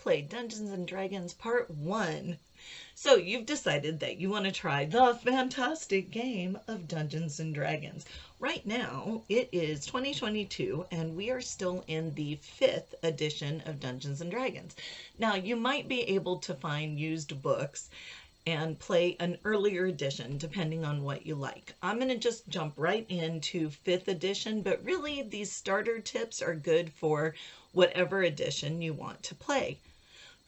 play Dungeons and Dragons Part 1. So you've decided that you want to try the fantastic game of Dungeons and Dragons. Right now, it is 2022, and we are still in the 5th edition of Dungeons and Dragons. Now, you might be able to find used books and play an earlier edition depending on what you like. I'm going to just jump right into 5th edition, but really these starter tips are good for whatever edition you want to play.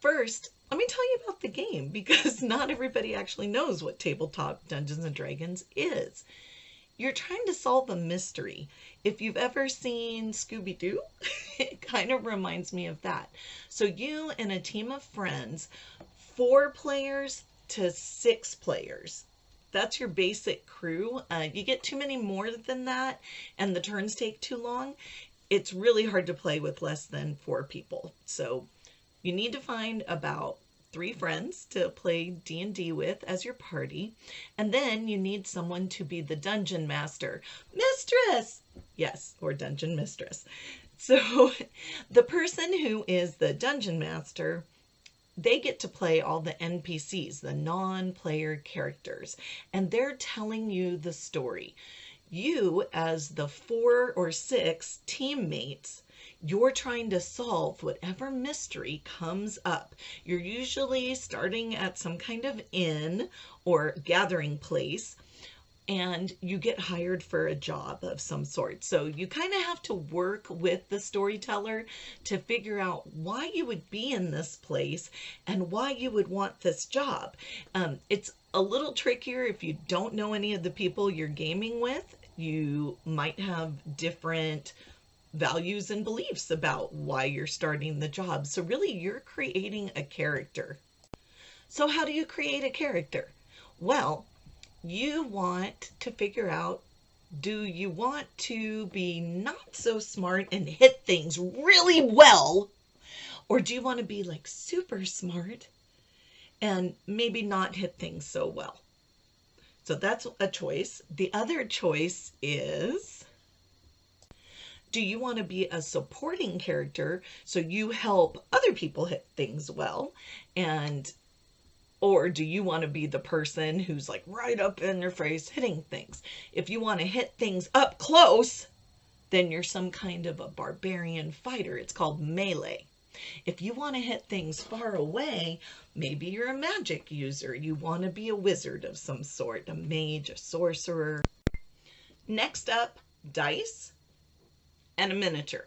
First, let me tell you about the game because not everybody actually knows what Tabletop Dungeons and Dragons is. You're trying to solve a mystery. If you've ever seen Scooby-Doo, it kind of reminds me of that. So you and a team of friends, 4 players to 6 players. That's your basic crew. You get too many more than that and the turns take too long. It's really hard to play with less than 4 people. So you need to find about 3 friends to play D&D with as your party. And then you need someone to be the dungeon master. Mistress! Yes, or dungeon mistress. So the person who is the dungeon master, they get to play all the NPCs, the non-player characters, and they're telling you the story. You, as the 4 or 6 teammates, you're trying to solve whatever mystery comes up. You're usually starting at some kind of inn or gathering place, and you get hired for a job of some sort. So you kind of have to work with the storyteller to figure out why you would be in this place and why you would want this job. It's a little trickier if you don't know any of the people you're gaming with. You might have different values and beliefs about why you're starting the job. So really, you're creating a character. So how do you create a character? Well, you want to figure out, do you want to be not so smart and hit things really well? Or do you want to be like super smart and maybe not hit things so well? So that's a choice. The other choice is, do you want to be a supporting character so you help other people hit things well? Or do you want to be the person who's like right up in their face hitting things? If you want to hit things up close, then you're some kind of a barbarian fighter. It's called melee. If you want to hit things far away, maybe you're a magic user. You want to be a wizard of some sort, a mage, a sorcerer. Next up, dice and a miniature.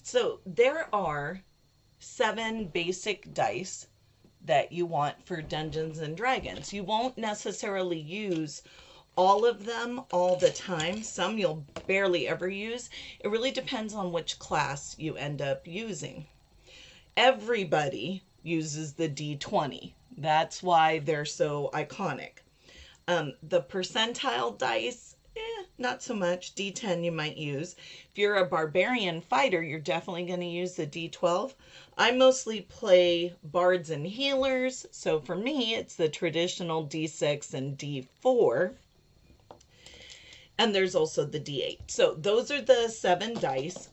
So there are 7 basic dice that you want for Dungeons and Dragons. You won't necessarily use all of them all the time. Some you'll barely ever use. It really depends on which class you end up using. Everybody uses the D20. That's why they're so iconic. The percentile dice, not so much. D10 you might use. If you're a barbarian fighter, you're definitely going to use the D12. I mostly play bards and healers, so for me it's the traditional D6 and D4. And there's also the D8. So those are the 7 dice.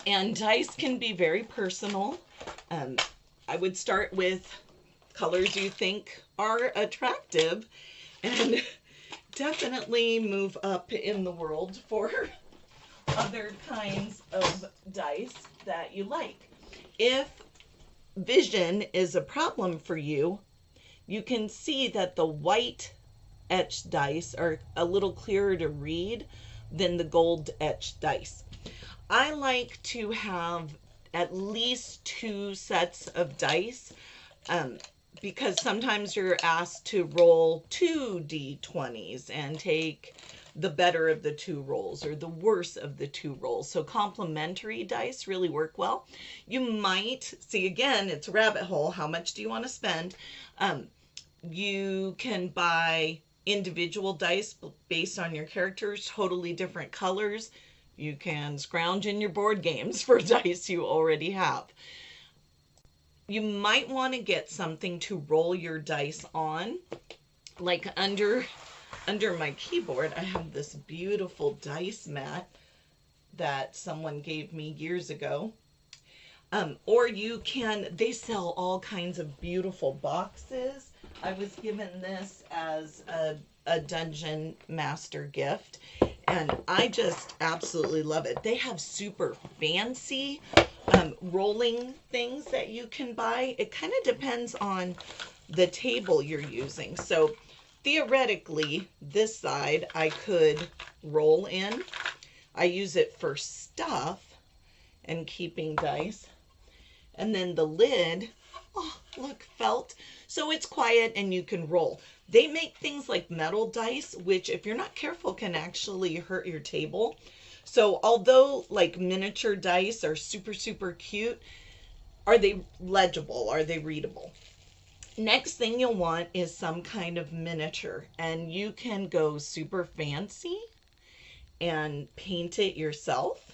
And dice can be very personal. I would start with colors you think are attractive and definitely move up in the world for other kinds of dice that you like. If vision is a problem for you, you can see that the white etched dice are a little clearer to read than the gold etched dice. I like to have at least 2 sets of dice because sometimes you're asked to roll 2 D20s and take the better of the 2 rolls or the worse of the 2 rolls. So complementary dice really work well. You might see, again, it's a rabbit hole. How much do you want to spend? You can buy individual dice based on your characters, totally different colors. You can scrounge in your board games for dice you already have. You might want to get something to roll your dice on, like under my keyboard. I have this beautiful dice mat that someone gave me years ago. Or you can, they sell all kinds of beautiful boxes. I was given this as a dungeon master gift, and I just absolutely love it. They have super fancy rolling things that you can buy. It kind of depends on the table you're using. So theoretically, this side I could roll in. I use it for stuff and keeping dice. And then the lid, oh, look, felt. So it's quiet and you can roll. They make things like metal dice, which if you're not careful can actually hurt your table. So although like miniature dice are super, super cute, are they legible? Are they readable? Next thing you'll want is some kind of miniature, and you can go super fancy and paint it yourself,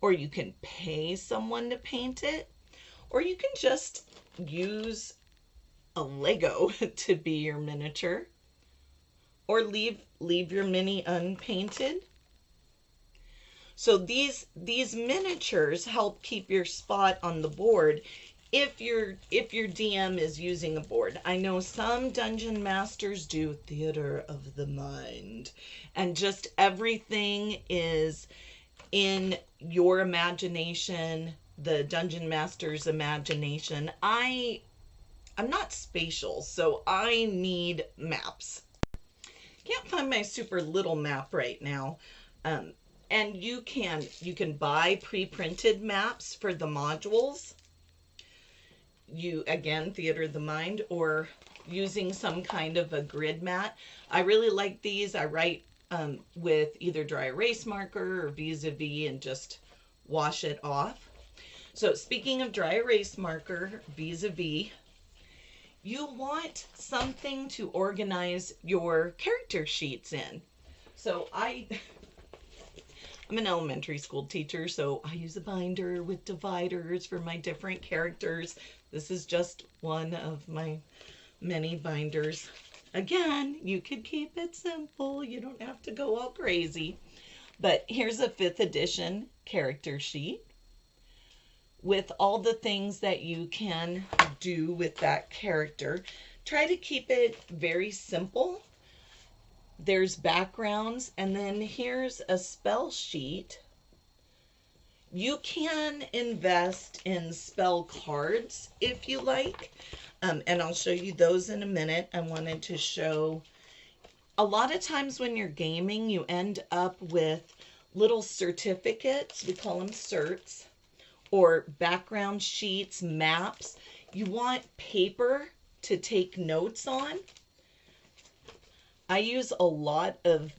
or you can pay someone to paint it, or you can just use a Lego to be your miniature, or leave your mini unpainted. So these miniatures help keep your spot on the board if your DM is using a board. I know some dungeon masters do theater of the mind, and just everything is in your imagination, the dungeon master's imagination. I'm not spatial, so I need maps. Can't find my super little map right now. And you can buy pre-printed maps for the modules. You, again, theater of the mind, or using some kind of a grid mat. I really like these. I write with either dry erase marker or vis-a-vis and just wash it off. So speaking of dry erase marker, vis-a-vis, you want something to organize your character sheets in. So I'm an elementary school teacher, so I use a binder with dividers for my different characters. This is just one of my many binders. Again, you could keep it simple. You don't have to go all crazy. But here's a 5th edition character sheet with all the things that you can do with that character. Try to keep it very simple. There's backgrounds, and then here's a spell sheet. You can invest in spell cards if you like, and I'll show you those in a minute. I wanted to show, a lot of times when you're gaming, you end up with little certificates, we call them certs, or background sheets, maps. You want paper to take notes on. I use a lot of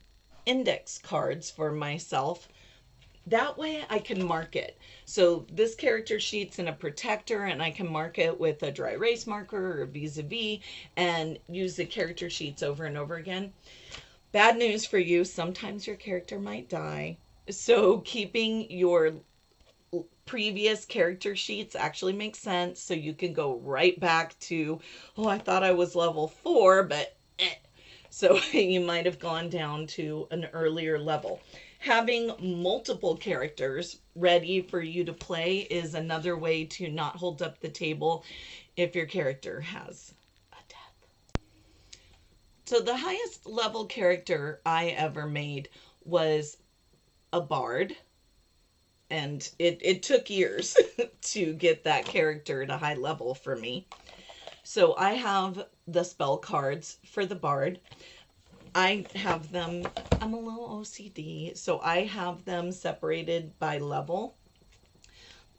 index cards for myself. That way I can mark it. So this character sheet's in a protector, and I can mark it with a dry erase marker or vis-a-vis and use the character sheets over and over again. Bad news for you, sometimes your character might die. So keeping your previous character sheets actually makes sense. So you can go right back to, oh, I thought I was level 4, but So you might have gone down to an earlier level. Having multiple characters ready for you to play is another way to not hold up the table if your character has a death. So the highest level character I ever made was a bard. And it took years to get that character at a high level for me. So I have the spell cards for the bard. I have them, I'm a little OCD, so I have them separated by level.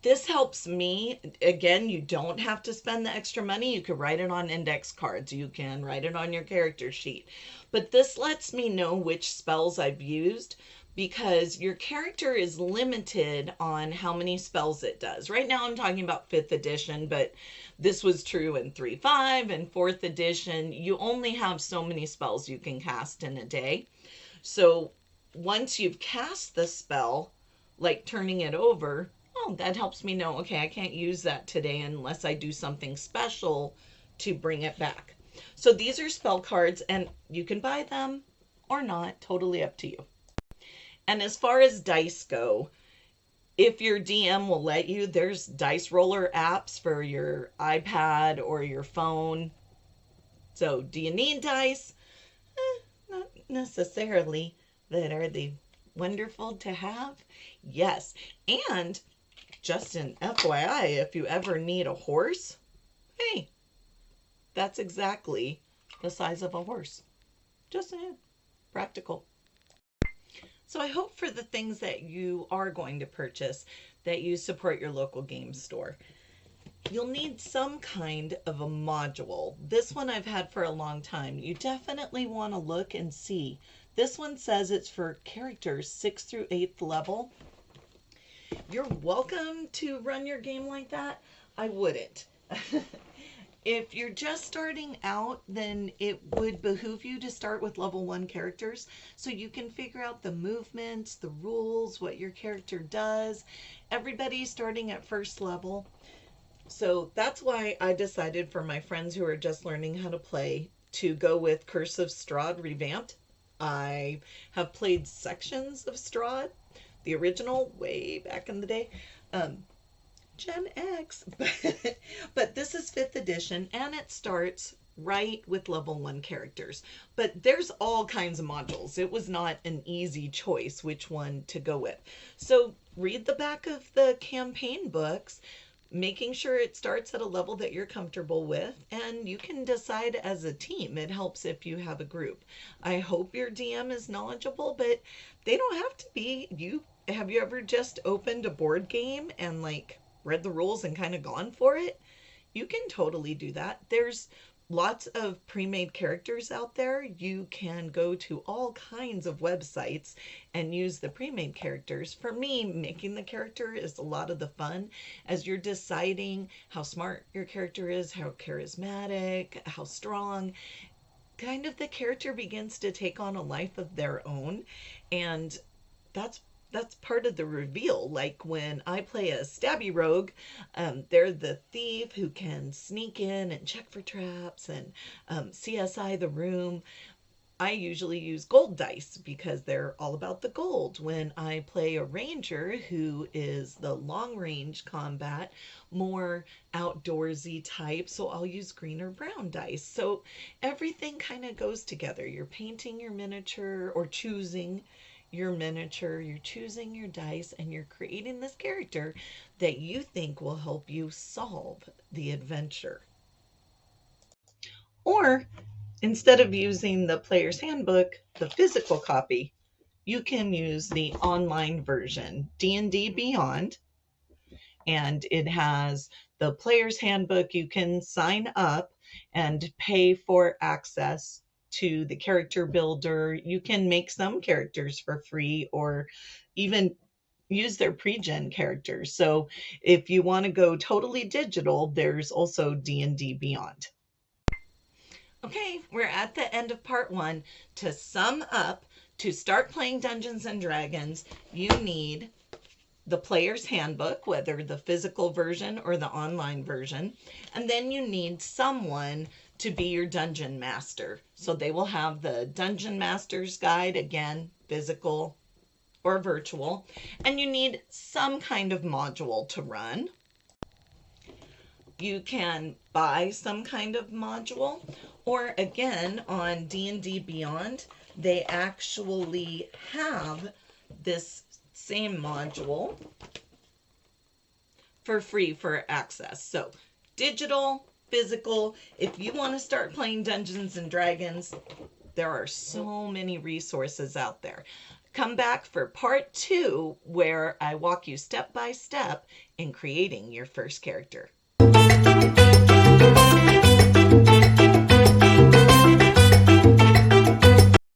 This helps me. Again, you don't have to spend the extra money. You can write it on index cards. You can write it on your character sheet. But this lets me know which spells I've used, because your character is limited on how many spells it does. Right now I'm talking about 5th edition, but this was true in 3.5 and 4th edition. You only have so many spells you can cast in a day. So once you've cast the spell, like turning it over, oh, that helps me know, okay, I can't use that today unless I do something special to bring it back. So these are spell cards, and you can buy them or not, totally up to you. And as far as dice go, If your DM will let you, there's dice roller apps for your iPad or your phone. So, do you need dice? Not necessarily, but are they wonderful to have? Yes. And just an FYI, if you ever need a horse, hey, that's exactly the size of a horse. Just saying, practical. So I hope for the things that you are going to purchase that you support your local game store. You'll need some kind of a module. This one I've had for a long time. You definitely want to look and see. This one says it's for characters 6th through 8th level. You're welcome to run your game like that. I wouldn't. If you're just starting out, then it would behoove you to start with level 1 characters so you can figure out the movements, the rules, what your character does. Everybody's starting at first level. So that's why I decided for my friends who are just learning how to play to go with Curse of Strahd Revamped. I have played sections of Strahd, the original, way back in the day. Gen X, but this is 5th edition and it starts right with level 1 characters. But there's all kinds of modules. It was not an easy choice which one to go with. So read the back of the campaign books, making sure it starts at a level that you're comfortable with, and you can decide as a team. It helps if you have a group. I hope your DM is knowledgeable, but they don't have to be. Have you ever just opened a board game and like read the rules and kind of gone for it? You can totally do that. There's lots of pre-made characters out there. You can go to all kinds of websites and use the pre-made characters. For me, making the character is a lot of the fun as you're deciding how smart your character is, how charismatic, how strong. Kind of the character begins to take on a life of their own, and that's part of the reveal. Like when I play a stabby rogue, they're the thief who can sneak in and check for traps and CSI the room. I usually use gold dice because they're all about the gold. When I play a ranger who is the long range combat, more outdoorsy type, so I'll use green or brown dice. So everything kind of goes together. You're painting your miniature or choosing your miniature, you're choosing your dice, and you're creating this character that you think will help you solve the adventure. Or instead of using the player's handbook, the physical copy, you can use the online version, D&D Beyond, and it has the player's handbook. You can sign up and pay for access to the character builder. You can make some characters for free or even use their pre-gen characters. So if you want to go totally digital, there's also D&D Beyond. Okay, we're at the end of part 1. To sum up, to start playing Dungeons and Dragons, you need the player's handbook, whether the physical version or the online version, and then you need someone to be your dungeon master. So they will have the Dungeon Master's Guide, again, physical or virtual, and you need some kind of module to run. You can buy some kind of module, or again, on D&D Beyond, they actually have this same module for free for access. So digital, physical. If you want to start playing Dungeons and Dragons, there are so many resources out there. Come back for part 2 where I walk you step by step in creating your first character.